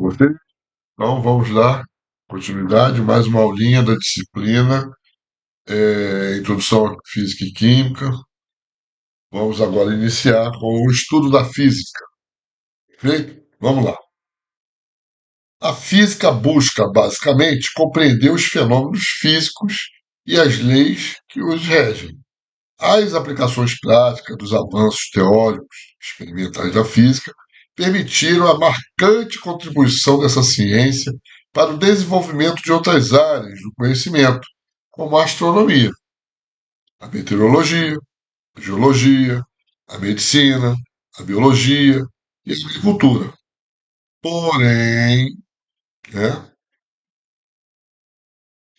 você. Então, vamos dar continuidade, mais uma aulinha da disciplina Introdução à Física e Química. Vamos agora iniciar com o estudo da física. Perfeito? Vamos lá. A física busca, basicamente, compreender os fenômenos físicos e as leis que os regem. As aplicações práticas dos avanços teóricos experimentais da física permitiram a marcante contribuição dessa ciência para o desenvolvimento de outras áreas do conhecimento, como a astronomia, a meteorologia, a geologia, a medicina, a biologia e a agricultura. Porém, né,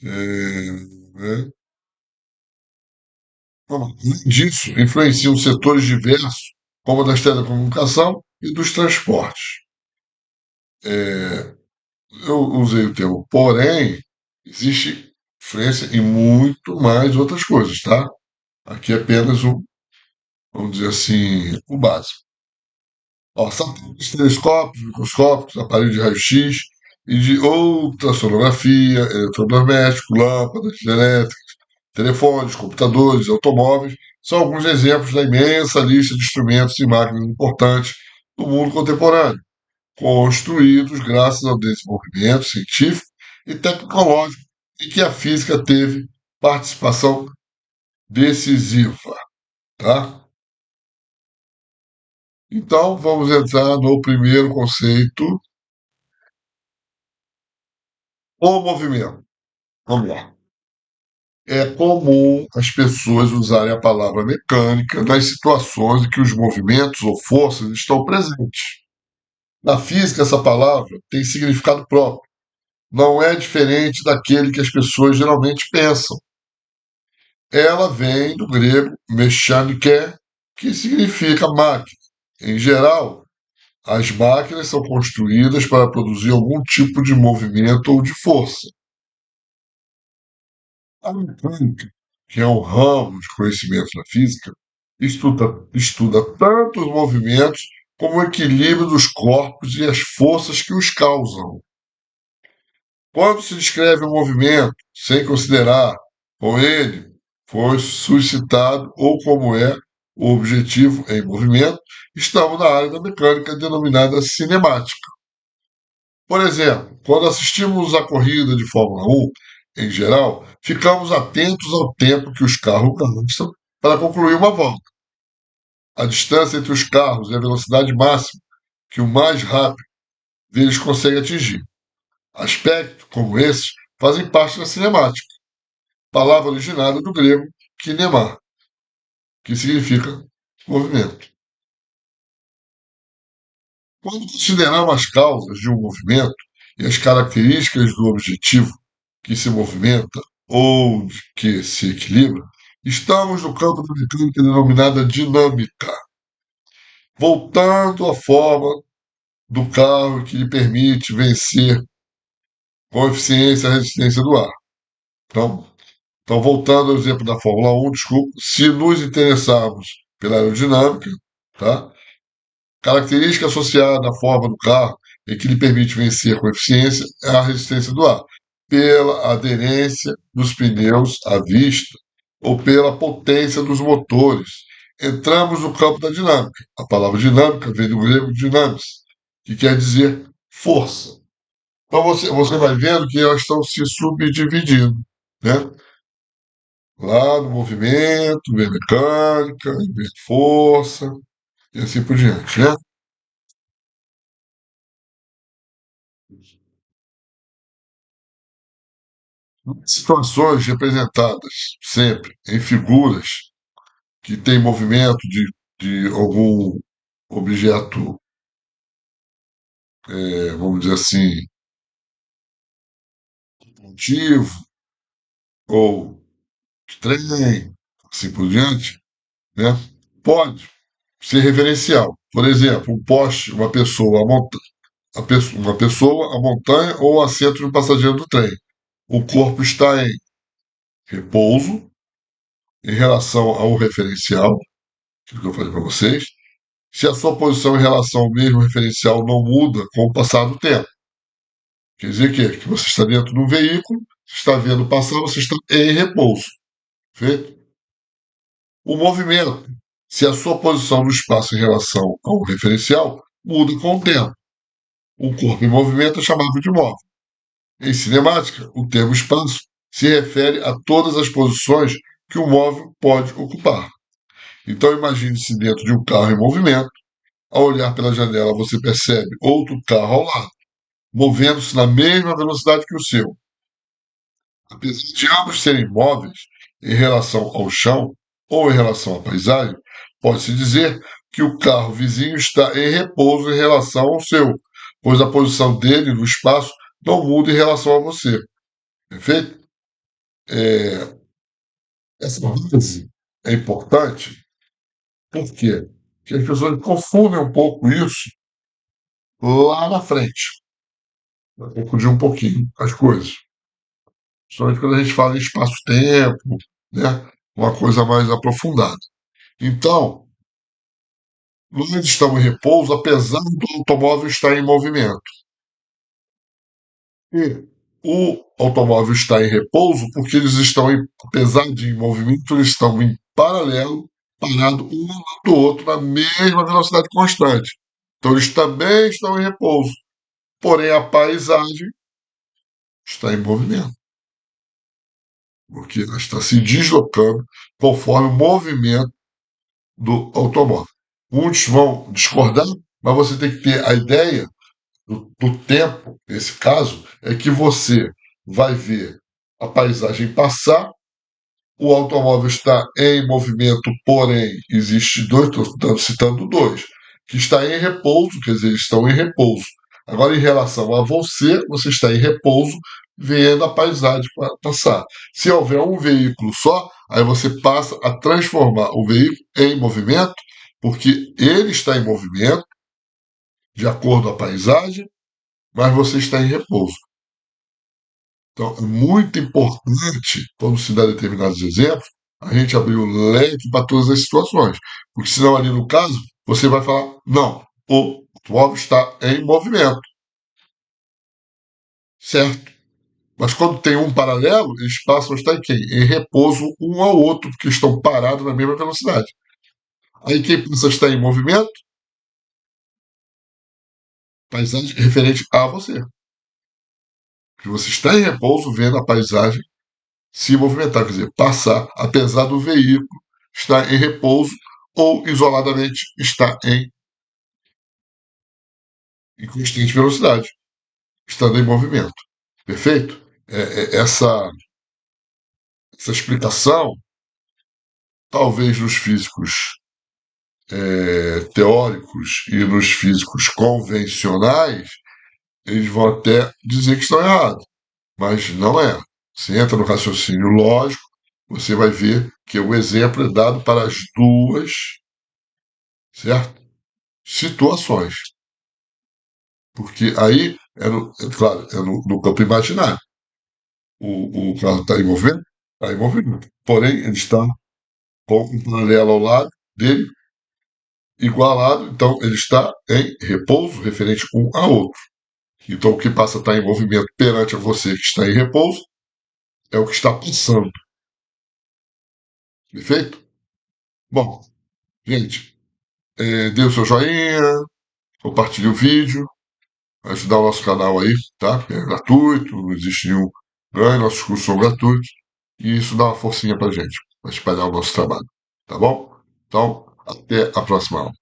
né, além disso, influenciam setores diversos, como a das telecomunicação e dos transportes. Eu usei o termo porém, existe influência em muito mais outras coisas, tá? Aqui é apenas o, vamos dizer assim, o básico. Ó, satélites, telescópios, microscópios, aparelhos de raio-x e de ultrassonografia, eletrodoméstico, lâmpadas elétricas, telefones, computadores, automóveis, são alguns exemplos da imensa lista de instrumentos e máquinas importantes do mundo contemporâneo, construídos graças ao desenvolvimento científico e tecnológico em que a física teve participação decisiva, tá? Então, vamos entrar no primeiro conceito, o movimento. Vamos lá. É comum as pessoas usarem a palavra mecânica nas situações em que os movimentos ou forças estão presentes. Na física, essa palavra tem significado próprio. Não é diferente daquele que as pessoas geralmente pensam. Ela vem do grego mechanike, que significa máquina. Em geral, as máquinas são construídas para produzir algum tipo de movimento ou de força. A mecânica, que é um ramo de conhecimento da física, estuda tanto os movimentos como o equilíbrio dos corpos e as forças que os causam. Quando se descreve um movimento sem considerar como ele foi suscitado ou como é o objetivo em movimento, estamos na área da mecânica denominada cinemática. Por exemplo, quando assistimos à corrida de Fórmula 1, em geral, ficamos atentos ao tempo que os carros gastam para concluir uma volta. A distância entre os carros e a velocidade máxima que o mais rápido deles consegue atingir. Aspectos como esses fazem parte da cinemática, palavra originada do grego kinema, que significa movimento. Quando consideramos as causas de um movimento e as características do objetivo que se movimenta ou de que se equilibra, estamos no campo da mecânica denominada dinâmica, voltando à forma do carro que lhe permite vencer com eficiência a resistência do ar. Então, voltando ao exemplo da Fórmula 1, desculpa, se nos interessarmos pela aerodinâmica, tá? Característica associada à forma do carro e que lhe permite vencer com eficiência é a resistência do ar, pela aderência dos pneus à vista ou pela potência dos motores. Entramos no campo da dinâmica. A palavra dinâmica vem do grego dynamis, que quer dizer força. Então você vai vendo que elas estão se subdividindo, né? Lá no movimento, vem mecânica, vem força, e assim por diante, né? Situações representadas sempre em figuras que têm movimento de algum objeto, vamos dizer assim, motivo ou de trem, assim por diante, né? Pode ser referencial. Por exemplo, um poste, uma pessoa, uma pessoa, a montanha ou o assento de um passageiro do trem. O corpo está em repouso em relação ao referencial, aquilo que eu falei para vocês, se a sua posição em relação ao mesmo referencial não muda com o passar do tempo. Quer dizer que você está dentro de um veículo, está vendo passar, você está em repouso. Perfeito? O movimento, se a sua posição no espaço em relação ao referencial, muda com o tempo. O corpo em movimento é chamado de móvel. Em cinemática, o termo espaço se refere a todas as posições que o móvel pode ocupar. Então imagine-se dentro de um carro em movimento. Ao olhar pela janela, você percebe outro carro ao lado, movendo-se na mesma velocidade que o seu. Apesar de ambos serem móveis em relação ao chão ou em relação à paisagem, pode-se dizer que o carro vizinho está em repouso em relação ao seu, pois a posição dele no espaço não muda em relação a você. Perfeito? É, essa base é importante, por quê? Porque as pessoas confundem um pouco isso lá na frente. Vai confundir um pouquinho as coisas. Principalmente quando a gente fala em espaço-tempo, né? Uma coisa mais aprofundada. Então, nós estamos em repouso, apesar do automóvel estar em movimento. E o automóvel está em repouso porque eles estão, apesar de em movimento, eles estão em paralelo, parado um ao lado do outro na mesma velocidade constante. Então, eles também estão em repouso. Porém, a paisagem está em movimento, porque ela está se deslocando conforme o movimento do automóvel. Muitos vão discordar, mas você tem que ter a ideia do tempo, nesse caso, é que você vai ver a paisagem passar, o automóvel está em movimento, porém, existe dois, estou citando dois, que está em repouso, quer dizer, eles estão em repouso. Agora, em relação a você, você está em repouso, vendo a paisagem passar. Se houver um veículo só, aí você passa a transformar o veículo em movimento, porque ele está em movimento, de acordo com a paisagem, mas você está em repouso. Então, é muito importante, quando se dá determinados exemplos, a gente abrir o leque para todas as situações. Porque senão, ali no caso, você vai falar, não, o automóvel está em movimento, certo? Mas quando tem um paralelo, eles passam a estar em quem? Em repouso um ao outro, porque estão parados na mesma velocidade. Aí quem pensa estar em movimento, paisagem referente a você. Porque você está em repouso vendo a paisagem se movimentar, quer dizer, passar, apesar do veículo estar em repouso ou isoladamente estar em constante velocidade, estando em movimento. Perfeito? Essa explicação, talvez nos físicos teóricos e nos físicos convencionais, eles vão até dizer que estão errados, mas não é. Você entra no raciocínio lógico, você vai ver que o exemplo é dado para as duas, certo? Situações. Porque aí, claro, no campo imaginário. O carro está em movimento? Está em movimento. Porém, ele está com um paralelo ao lado dele, igualado, então ele está em repouso, referente um a outro. Então, o que passa a estar em movimento perante a você que está em repouso é o que está passando. Perfeito? Bom, gente, dê o seu joinha, compartilhe o vídeo, ajudar o nosso canal aí, tá? É gratuito, não existe nenhum ganho, nossos cursos são gratuitos. E isso dá uma forcinha pra gente, para espalhar o nosso trabalho. Tá bom? Então, até a próxima aula.